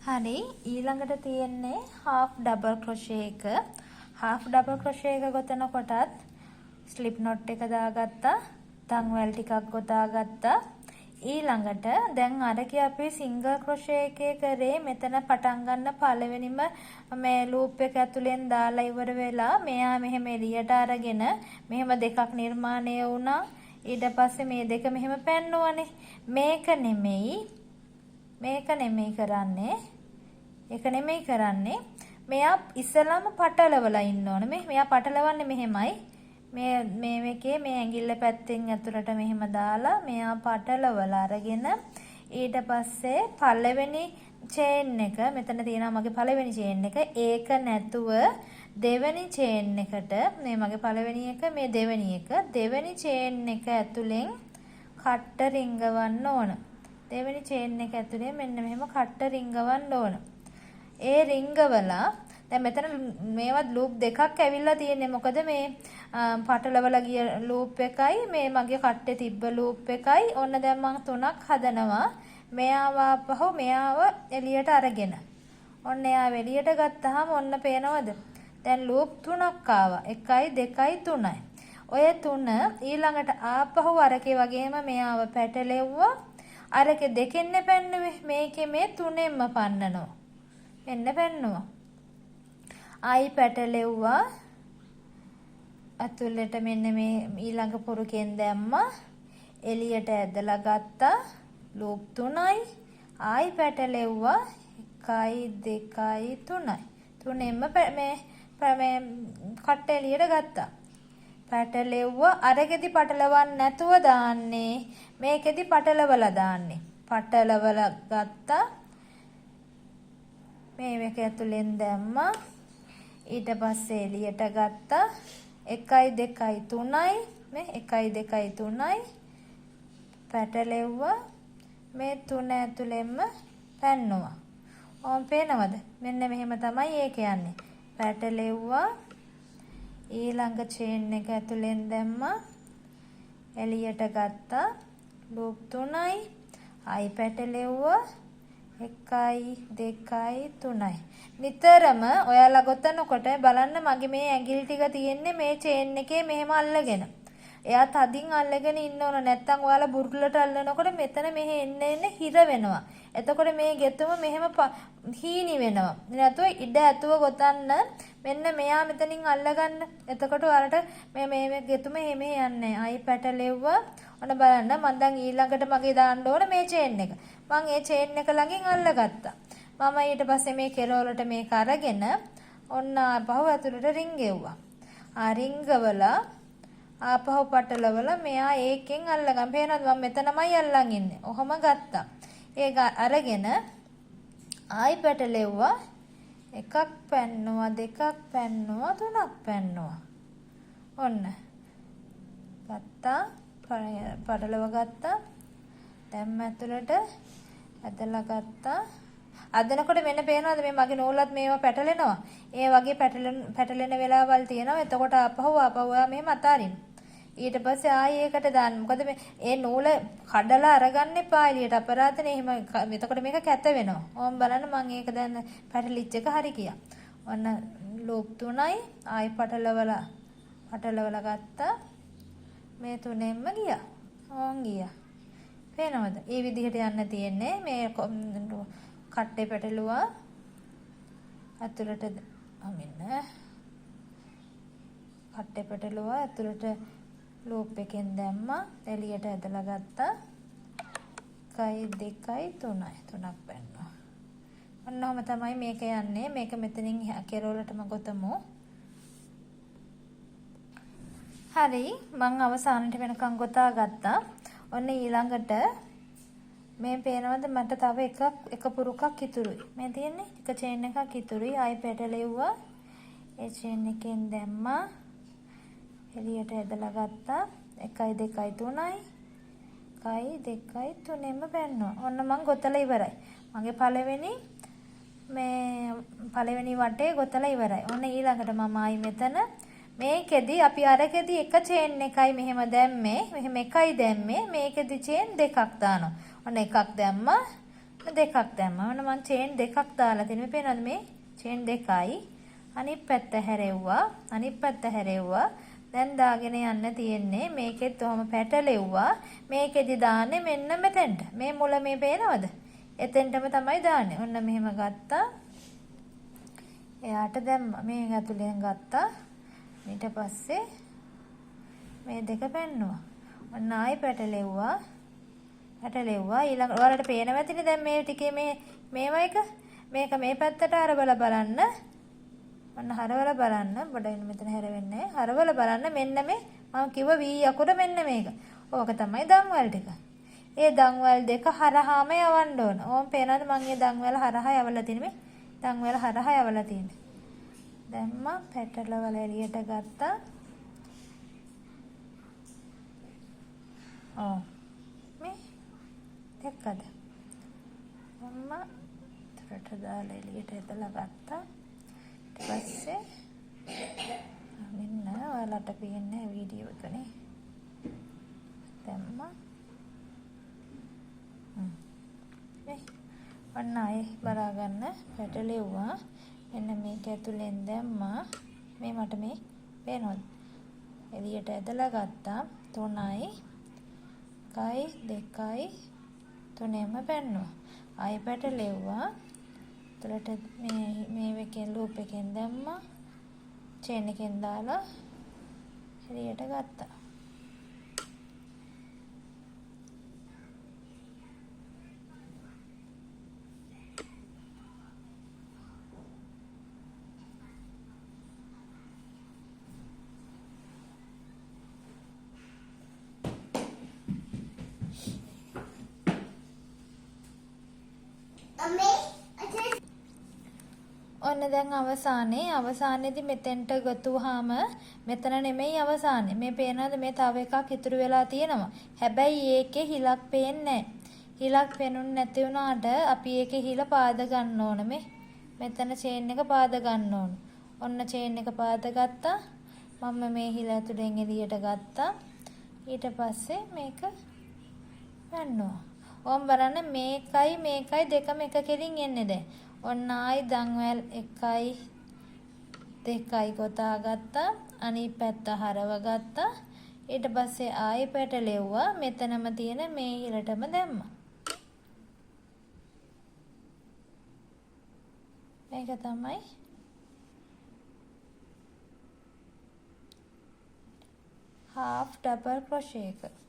හරි ඊළඟට තියෙන්නේ half double crochet එක. half double crochet එක ගොතනකොටත් slip knot එක දාගත්තා. තංවැල් ටිකක් ගොතාගත්තා. ඊළඟට දැන් අරකේ අපි single crochet එකේ කරේ මෙතන පටන් ගන්න පළවෙනිම මේ loop එක ඇතුලෙන් දාලා ඉවර වෙලා මෙයා මෙහෙම එළියට අරගෙන මෙහෙම දෙකක් නිර්මාණය වුණා. ඊට පස්සේ මේ දෙක මෙහෙම පැන්නුවනේ. මේක නෙමෙයි කරන්නේ. ඒක නෙමෙයි කරන්නේ. මෙයා ඉස්සලම පටලවලා ඉන්න ඕනේ. මෙයා පටලවන්නේ මෙහෙමයි. මේ මේකේ මේ ඇඟිල්ල පැත්තෙන් ඇතුළට මෙහෙම දාලා මෙයා පටලවලා අරගෙන ඊට පස්සේ පළවෙනි චේන් එක මෙතන තියෙනවා මගේ පළවෙනි චේන් එක. ඒක නැතුව දෙවෙනි චේන් එකට මේ මගේ පළවෙනි එක මේ දෙවෙනි චේන් එක ඇතුලෙන් කට්ට රිංගවන්න ඕන. දෙවෙනි චේන් එක ඇතුලේ මෙන්න මෙහෙම කට්ට රිංගවන්න ඕන. ඒ රිංගවලා දැන් මෙතන මේවත් ලූප් දෙකක් ඇවිල්ලා තියෙන්නේ. මොකද මේ පටලවලා ගිය ලූප් එකයි මේ මගේ කට්ටේ තිබ්බ ලූප් එකයි. ඔන්න දැන් මම තුනක් හදනවා. මෙයාව ආපහු මෙයාව එළියට අරගෙන. ඔන්න එයාව එළියට ගත්තාම ඔන්න පේනවද? දැන් ලූප් තුනක් ආවා. 1යි 2යි 3යි. ඔය තුන ඊළඟට ආපහු අරකේ වගේම මෙයාව පැටලෙව්වා. අරකේ දෙකෙන් පැන්නුවේ. මේකේ මේ තුනෙන්ම පන්නනවා. මෙන්න පැන්නුවා. ආයි පැටලෙව්වා. අතුලට මෙන්න මේ ඊළඟ පුරුකෙන් දැම්මා. එළියට ඇදලා ගත්තා. ලූප් 3යි. ආයි පැටලෙව්වා. 1යි 2යි 3යි. තුනෙන්ම මේ කට්ට එළියට ගත්තා. පැටලෙව්වා. අරකෙදි පටලවන්න නැතුව දාන්නේ. මේකෙදි පටලවලා දාන්නේ. පටලවලා ගත්තා. මේක ඇතුලෙන් දැම්මා. ඊට පස්සේ එළියට ගත්තා. 1යි 2යි 3යි මේ 1යි 2යි 3යි පැටලෙව්වා. මේ තුන ඇතුලෙන්ම පැන්නුවා. ඕම් පේනවද? මෙන්න මෙහෙම තමයි ඒක යන්නේ. පැටලෙව්වා. ඊළඟ චේන් එක ඇතුලෙන් දැම්මා. එළියට ගත්තා. ලූප් 3යි. ආයි පැටලෙව්වා. 1යි 2යි 3යි. නිතරම ඔයාලා ගොතනකොට බලන්න මගේ මේ ඇඟිලි ටික තියෙන්නේ මේ චේන් එකේ මෙහෙම අල්ලගෙන. එයා තදින් අල්ලගෙන ඉන්න ඕන. නැත්තම් ඔයාලා බුරුලට අල්ලනකොට මෙතන මෙහෙ එන්න හිර වෙනවා. එතකොට මේ ගෙතුම මෙහෙම හීනි වෙනවා. නැතුව ඉඩ ඇතුව ගොතන්න මෙන්න මෙයා මෙතනින් අල්ලගන්න. එතකොට ඔයාලට මේ ගෙතුම මෙහෙ යන්නේ. ආයි පැටලෙව්වා. ඔන්න බලන්න මම දැන් ඊළඟට මගේ දාන්න ඕන මේ චේන් එක. මම ඒ චේන් එක ළඟින් අල්ලගත්තා. මම ඊට පස්සේ මේ කෙරවලට මේක අරගෙන ඔන්න ආපහු ඇතුළට රිංගෙව්වා. රිංගවලා ආපහු පටලවලා මෙයා ඒකෙන් අල්ලගන්න. පේනවද මම මෙතනමයි අල්ලන් ඉන්නේ. ඔහොම ගත්තා. ඒක අරගෙන ආයි පැටලෙව්වා. එකක් පැන්නුවා, දෙකක් පැන්නුවා, තුනක් පැන්නුවා. ඔන්න. ගත්තා. පටලව ගත්තා. දැන් ඇතුළට ඇදලා ගත්තා. අදනකොට මෙන්න පේනවද මේ මගේ නූලත් මේවා පැටලෙනවා. ඒ වගේ පැටලෙන වෙලාවල් තියෙනවා. එතකොට ආපහු මෙහෙම අතාරින්න. ඊට පස්සේ ආයෙ ඒකට දාන්න. මොකද මේ නූල කඩලා අරගන්න එපා එළියට. අපරාධනේ එහෙම. එතකොට මේක කැත වෙනවා. ඕම් බලන්න මම ඒක දැන් පැටලිච් එක හරි ගියා. ඔන්න ලූප් 3යි. ආයෙ පටලවලා ගත්තා. මේ තුනෙන්ම ගියා. ඕම් ගියා. පේනවද? මේ විදිහට යන්න තියෙන්නේ. මේ කට්ටේ පැටලුවා. ඇතුළට මෙන්න කට්ටේ පැටලුවා. ඇතුළට ලූප් එකෙන් දැම්මා. එළියට ඇදලා ගත්තා. 1යි 2යි 3යි. තුනක් පැන්නුවා. ඔන්නෝම තමයි මේක යන්නේ. මේක මෙතනින් කෙරවලටම ගොතමු. හරි මම අවසානට වෙනකන් ගොතා ගත්තා. ඔන්න ඊළඟට මේ පේනවද මට තව එක පුරුකක් ඉතුරුයි. මේ තියෙන්නේ එක චේන් එකක් ඉතුරුයි. ආයෙ පැටලෙව්වා. ඒ චේන් එකෙන් දැම්මා. එළියට ඇදලා ගත්තා. 1යි 2යි 3යි. 1යි 2යි 3ෙම පැන්නුවා. ඔන්න මම ගොතලා ඉවරයි. මගේ පළවෙනි වටේ ගොතලා ඉවරයි. ඔන්න ඊළඟට මම ආයි මෙතන මේකෙදි අපි අරකෙදි එක චේන් එකයි මෙහෙම දැම්මේ. මෙහෙම එකයි දැම්මේ. මේකෙදි චේන් දෙකක් දානවා. ඔන්න එකක් දැම්මා. දෙකක් දැම්මා. ඔන්න මම චේන් දෙකක් දාලා තියෙනවා. පේනවද මේ චේන් දෙකයි. අනිත් පැත්ත හැරෙව්වා. අනිත් පැත්ත හැරෙව්වා. දැන් දාගෙන යන්න තියෙන්නේ මේකෙත් ඔහම පැටලෙව්වා. මේකෙදි දාන්නේ මෙන්න මෙතෙන්ට. මේ මුල මේ පේනවද? එතෙන්ටම තමයි දාන්නේ. ඔන්න මෙහෙම ගත්තා. එයාට දැම්මා. මේ ඇතුලෙන් ගත්තා. ඊට පස්සේ මේ දෙක පෙන්නුවා. ඔන්න ආයි පැටලෙව්වා. ඊළඟ ඔයාලට පේනවා ඇතිනේ දැන් මේ ටිකේ මේව එක මේක මේ පැත්තට හරවලා බලන්න. ඔන්න හරවලා බලන්න. බඩින් මෙතන හැරෙන්නේ. හරවලා බලන්න මෙන්න මේ මම කිව්ව V අකුර මෙන්න මේක. ඕක තමයි දන්වැල් ටික. ඒ දන්වැල් දෙක හරහාම යවන්න ඕන. ඕම් පේනවද මම මේ දන්වැල් හරහා යවලා තියෙන්නේ. දන්වැල් හරහා යවලා තියෙන්නේ. දැම්මා පැටලවල එළියට ගත්තා. ඔව්. මේ දැක්කද? අම්මා තරට දාලා එළියට ඇදලා ගත්තා. ඊට පස්සේ මෙන්න ඔයාලට පේන්නේ වීඩියෝ එකනේ. දැම්මා. මේ ඔන්න ආයේ බලා ගන්න පැටලෙව්වා. මෙන්න මේක ඇතුලෙන් දැම්මා. මේ මට මේ පේනවද? එළියට ඇදලා ගත්තා. 3යි 1යි 2යි 3ෙම පෙන්නුවා. ආයෙ පැටලෙව්වා. තුලට මේ එකෙන් ලූප් එකෙන් දැම්මා. චේන් එකෙන් දාලා එළියට ගත්තා. ඔන්න දැන් අවසානයේදී මෙතෙන්ට ගතුවාම මෙතන නෙමෙයි අවසානයේ. මේ පේනවද මේ තව එකක් ඉතුරු වෙලා තියෙනවා. හැබැයි ඒකේ හිලක් පේන්නේ නැහැ. හිලක් පේනුනේ නැති වුණාට අපි ඒකේ හිල පාද ගන්න ඕන මේ. මෙතන චේන් එක පාද ගන්න ඕන. ඔන්න චේන් එක පාද ගත්තා. මම මේ හිල ඇතුලෙන් එළියට ගත්තා. ඊට පස්සේ මේක ගන්නවා. ඕම් බලන්න මේකයි දෙකම එක කෙලින් එන්නේ දැන්. ඔන්න ආයි දන්වැල් 1යි 2යි ගොතා ගත්තා. අනිත් පැත්ත හරව ගත්තා. ඊට පස්සේ ආයි පැටලෙව්වා. මෙතනම තියෙන මේ හිලටම දැම්මා. මේක තමයි half double crochet එක.